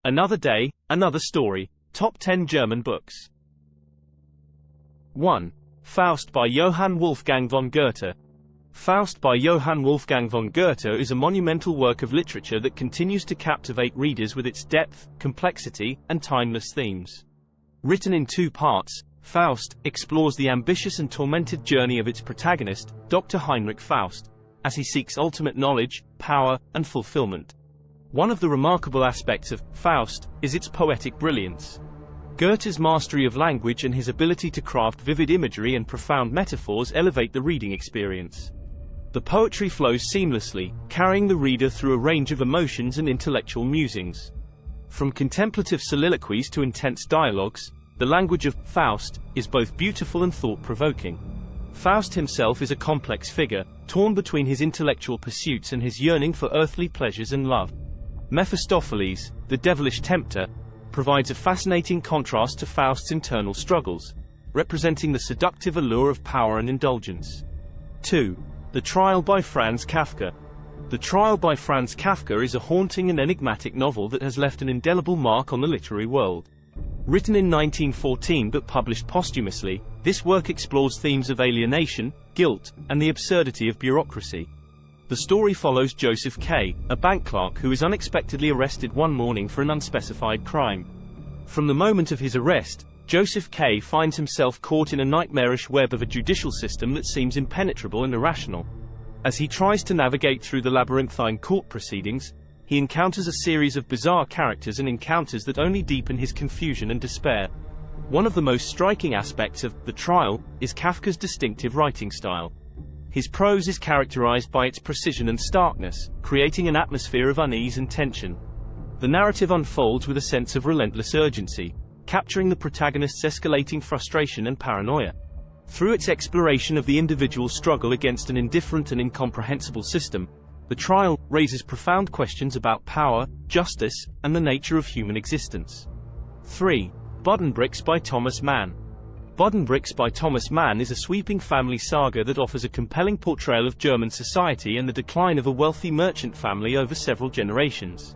Another Day, Another Story, Top 10 German Books. 1. Faust by Johann Wolfgang von Goethe. Faust by Johann Wolfgang von Goethe is a monumental work of literature that continues to captivate readers with its depth, complexity, and timeless themes. Written in 2 parts, Faust explores the ambitious and tormented journey of its protagonist, Dr. Heinrich Faust, as he seeks ultimate knowledge, power, and fulfillment. One of the remarkable aspects of Faust is its poetic brilliance. Goethe's mastery of language and his ability to craft vivid imagery and profound metaphors elevate the reading experience. The poetry flows seamlessly, carrying the reader through a range of emotions and intellectual musings. From contemplative soliloquies to intense dialogues, the language of Faust is both beautiful and thought-provoking. Faust himself is a complex figure, torn between his intellectual pursuits and his yearning for earthly pleasures and love. Mephistopheles, the devilish tempter, provides a fascinating contrast to Faust's internal struggles, representing the seductive allure of power and indulgence. 2. The Trial by Franz Kafka. The Trial by Franz Kafka is a haunting and enigmatic novel that has left an indelible mark on the literary world. Written in 1914 but published posthumously, this work explores themes of alienation, guilt, and the absurdity of bureaucracy. The story follows Joseph K., a bank clerk who is unexpectedly arrested one morning for an unspecified crime. From the moment of his arrest, Joseph K. finds himself caught in a nightmarish web of a judicial system that seems impenetrable and irrational. As he tries to navigate through the labyrinthine court proceedings, he encounters a series of bizarre characters and encounters that only deepen his confusion and despair. One of the most striking aspects of The Trial is Kafka's distinctive writing style. His prose is characterized by its precision and starkness, creating an atmosphere of unease and tension. The narrative unfolds with a sense of relentless urgency, capturing the protagonist's escalating frustration and paranoia. Through its exploration of the individual struggle against an indifferent and incomprehensible system, The Trial raises profound questions about power, justice, and the nature of human existence. 3. Buddenbrooks by Thomas Mann. Buddenbrooks by Thomas Mann is a sweeping family saga that offers a compelling portrayal of German society and the decline of a wealthy merchant family over several generations.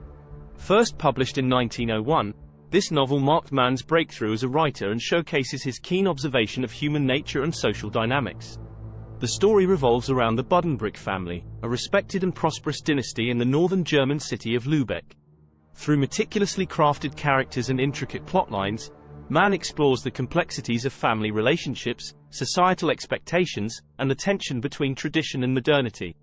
First published in 1901, this novel marked Mann's breakthrough as a writer and showcases his keen observation of human nature and social dynamics. The story revolves around the Buddenbrook family, a respected and prosperous dynasty in the northern German city of Lübeck. Through meticulously crafted characters and intricate plotlines, Mann explores the complexities of family relationships, societal expectations, and the tension between tradition and modernity.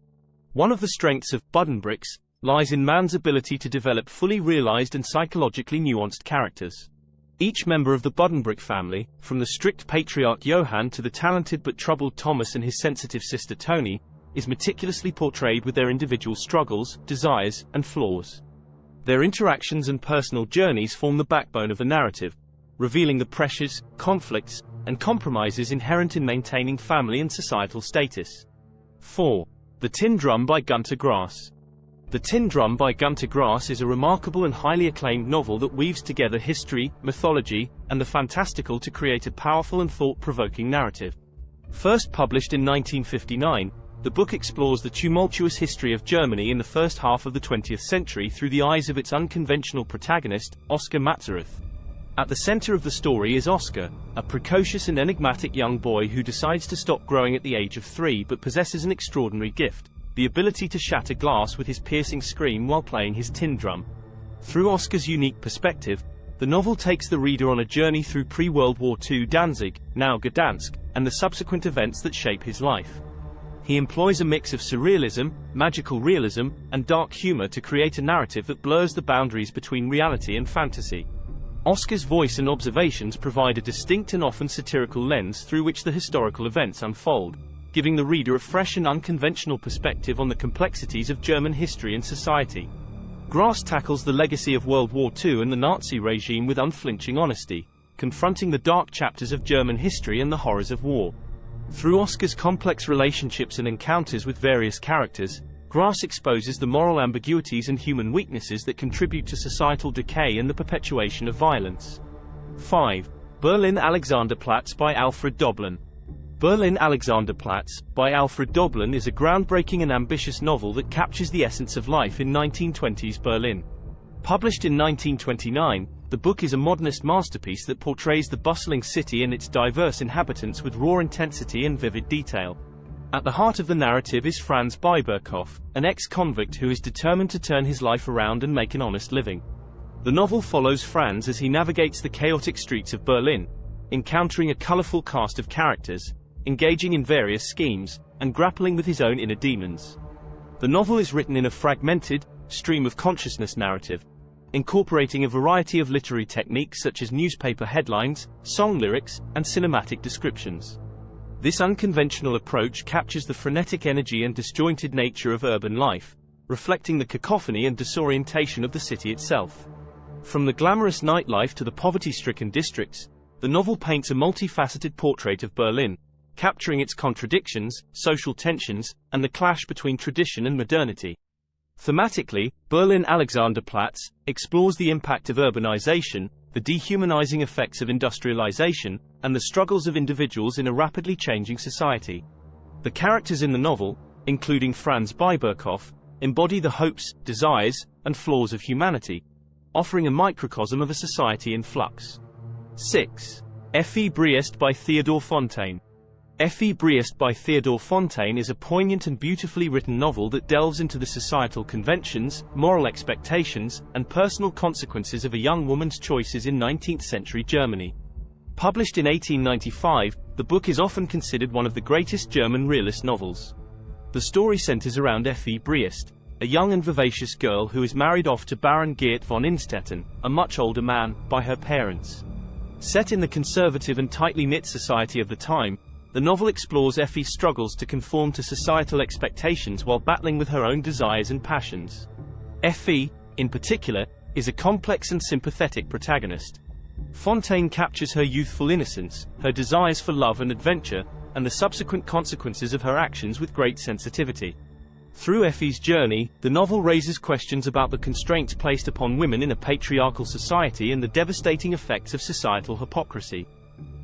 One of the strengths of Buddenbrooks lies in Mann's ability to develop fully realized and psychologically nuanced characters. Each member of the Buddenbrook family, from the strict patriarch Johann to the talented but troubled Thomas and his sensitive sister Toni, is meticulously portrayed with their individual struggles, desires, and flaws. Their interactions and personal journeys form the backbone of the narrative, revealing the pressures, conflicts, and compromises inherent in maintaining family and societal status. 4. The Tin Drum by Günter Grass. The Tin Drum by Günter Grass is a remarkable and highly acclaimed novel that weaves together history, mythology, and the fantastical to create a powerful and thought-provoking narrative. First published in 1959, the book explores the tumultuous history of Germany in the first half of the 20th century through the eyes of its unconventional protagonist, Oskar Matzerath. At the center of the story is Oskar, a precocious and enigmatic young boy who decides to stop growing at the age of 3 but possesses an extraordinary gift: the ability to shatter glass with his piercing scream while playing his tin drum. Through Oskar's unique perspective, the novel takes the reader on a journey through pre-World War II Danzig, now Gdansk, and the subsequent events that shape his life. He employs a mix of surrealism, magical realism, and dark humor to create a narrative that blurs the boundaries between reality and fantasy. Oskar's voice and observations provide a distinct and often satirical lens through which the historical events unfold, giving the reader a fresh and unconventional perspective on the complexities of German history and society. Grass tackles the legacy of World War II and the Nazi regime with unflinching honesty, confronting the dark chapters of German history and the horrors of war. Through Oskar's complex relationships and encounters with various characters, Grass exposes the moral ambiguities and human weaknesses that contribute to societal decay and the perpetuation of violence. 5. Berlin Alexanderplatz by Alfred Doblin. Berlin Alexanderplatz, by Alfred Doblin, is a groundbreaking and ambitious novel that captures the essence of life in 1920s Berlin. Published in 1929, the book is a modernist masterpiece that portrays the bustling city and its diverse inhabitants with raw intensity and vivid detail. At the heart of the narrative is Franz Biberkoff, an ex-convict who is determined to turn his life around and make an honest living. The novel follows Franz as he navigates the chaotic streets of Berlin, encountering a colorful cast of characters, engaging in various schemes, and grappling with his own inner demons. The novel is written in a fragmented, stream of consciousness narrative, incorporating a variety of literary techniques such as newspaper headlines, song lyrics, and cinematic descriptions. This unconventional approach captures the frenetic energy and disjointed nature of urban life, reflecting the cacophony and disorientation of the city itself. From the glamorous nightlife to the poverty-stricken districts, the novel paints a multifaceted portrait of Berlin, capturing its contradictions, social tensions, and the clash between tradition and modernity. Thematically, Berlin Alexanderplatz explores the impact of urbanization, the dehumanizing effects of industrialization, and the struggles of individuals in a rapidly changing society. The characters in the novel, including Franz Biberkoff, embody the hopes, desires, and flaws of humanity, offering a microcosm of a society in flux. 6. F.E. Briest by Theodore Fontaine. F.E. Briest by Theodore Fontaine is a poignant and beautifully written novel that delves into the societal conventions, moral expectations, and personal consequences of a young woman's choices in 19th-century Germany. Published in 1895, the book is often considered one of the greatest German realist novels. The story centers around F.E. Briest, a young and vivacious girl who is married off to Baron Geert von Innstetten, a much older man, by her parents. Set in the conservative and tightly knit society of the time, the novel explores Effie's struggles to conform to societal expectations while battling with her own desires and passions. Effie, in particular, is a complex and sympathetic protagonist. Fontaine captures her youthful innocence, her desires for love and adventure, and the subsequent consequences of her actions with great sensitivity. Through Effie's journey, the novel raises questions about the constraints placed upon women in a patriarchal society and the devastating effects of societal hypocrisy.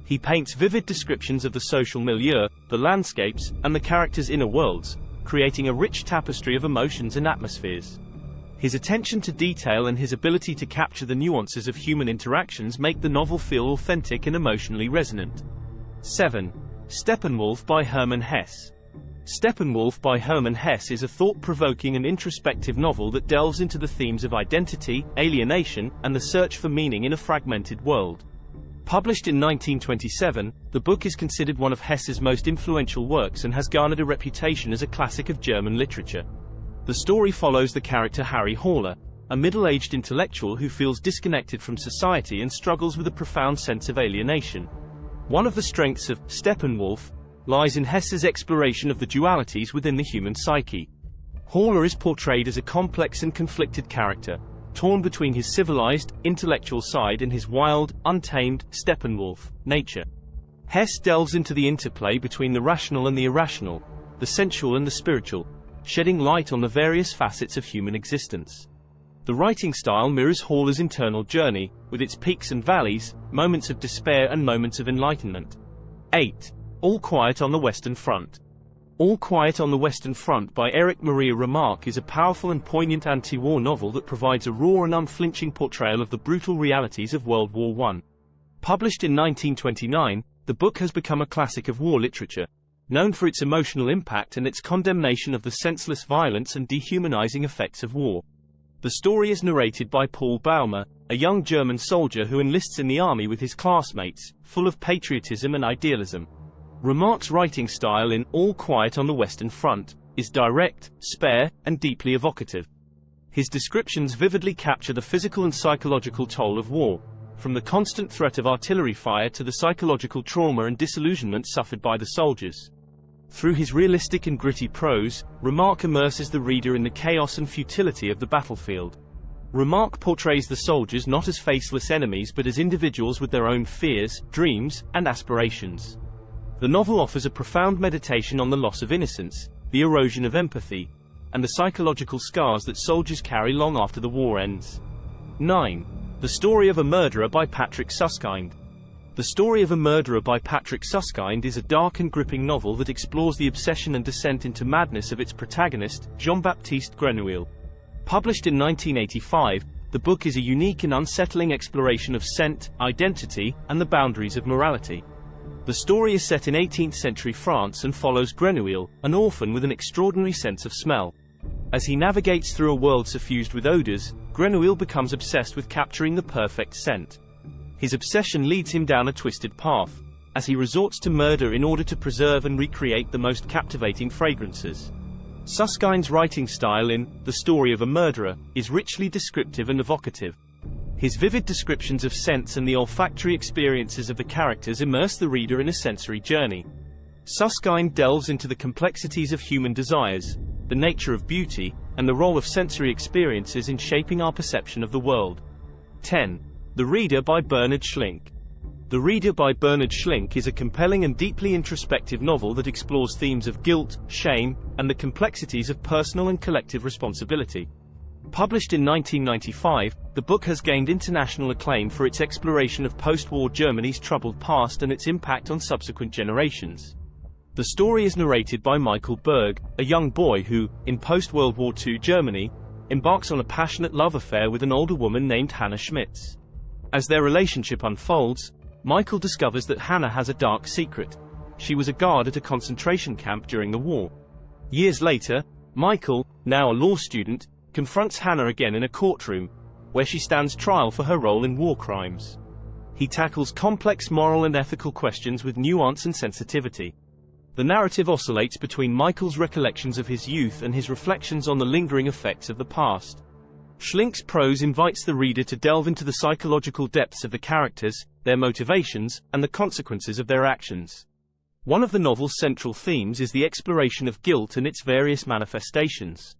He paints vivid descriptions of the social milieu, the landscapes, and the characters' inner worlds, creating a rich tapestry of emotions and atmospheres. His attention to detail and his ability to capture the nuances of human interactions make the novel feel authentic and emotionally resonant. 7. Steppenwolf by Hermann Hesse. Steppenwolf by Hermann Hesse is a thought-provoking and introspective novel that delves into the themes of identity, alienation, and the search for meaning in a fragmented world. Published in 1927, the book is considered one of Hesse's most influential works and has garnered a reputation as a classic of German literature. The story follows the character Harry Haller, a middle-aged intellectual who feels disconnected from society and struggles with a profound sense of alienation. One of the strengths of Steppenwolf lies in Hesse's exploration of the dualities within the human psyche. Haller is portrayed as a complex and conflicted character, torn between his civilized, intellectual side and his wild, untamed, Steppenwolf nature. Hesse delves into the interplay between the rational and the irrational, the sensual and the spiritual, shedding light on the various facets of human existence. The writing style mirrors Haller's internal journey, with its peaks and valleys, moments of despair and moments of enlightenment. 8. All Quiet on the Western Front. All Quiet on the Western Front by Erich Maria Remarque is a powerful and poignant anti-war novel that provides a raw and unflinching portrayal of the brutal realities of World War I. Published in 1929, the book has become a classic of war literature, known for its emotional impact and its condemnation of the senseless violence and dehumanizing effects of war. The story is narrated by Paul Baumer, a young German soldier who enlists in the army with his classmates, full of patriotism and idealism. Remarque's writing style in All Quiet on the Western Front is direct, spare, and deeply evocative. His descriptions vividly capture the physical and psychological toll of war, from the constant threat of artillery fire to the psychological trauma and disillusionment suffered by the soldiers. Through his realistic and gritty prose, Remarque immerses the reader in the chaos and futility of the battlefield. Remarque portrays the soldiers not as faceless enemies but as individuals with their own fears, dreams, and aspirations. The novel offers a profound meditation on the loss of innocence, the erosion of empathy, and the psychological scars that soldiers carry long after the war ends. 9. The Story of a Murderer by Patrick Susskind. The Story of a Murderer by Patrick Susskind is a dark and gripping novel that explores the obsession and descent into madness of its protagonist, Jean-Baptiste Grenouille. Published in 1985, The book is a unique and unsettling exploration of scent, identity, and the boundaries of morality. The story is set in 18th century France and follows Grenouille, an orphan with an extraordinary sense of smell. As he navigates through a world suffused with odors, Grenouille becomes obsessed with capturing the perfect scent. His obsession leads him down a twisted path, as he resorts to murder in order to preserve and recreate the most captivating fragrances. Suskind's writing style in The Story of a Murderer is richly descriptive and evocative. His vivid descriptions of scents and the olfactory experiences of the characters immerse the reader in a sensory journey. Suskind delves into the complexities of human desires, the nature of beauty, and the role of sensory experiences in shaping our perception of the world. 10. The Reader by Bernard Schlink. The Reader by Bernard Schlink is a compelling and deeply introspective novel that explores themes of guilt, shame, and the complexities of personal and collective responsibility. Published in 1995, the book has gained international acclaim for its exploration of post-war Germany's troubled past and its impact on subsequent generations. The story is narrated by Michael Berg, a young boy who, in post-World War II Germany, embarks on a passionate love affair with an older woman named Hannah Schmitz. As their relationship unfolds, Michael discovers that Hannah has a dark secret. She was a guard at a concentration camp during the war. Years later, Michael, now a law student, confronts Hannah again in a courtroom, where she stands trial for her role in war crimes. He tackles complex moral and ethical questions with nuance and sensitivity. The narrative oscillates between Michael's recollections of his youth and his reflections on the lingering effects of the past. Schlink's prose invites the reader to delve into the psychological depths of the characters, their motivations, and the consequences of their actions. One of the novel's central themes is the exploration of guilt and its various manifestations.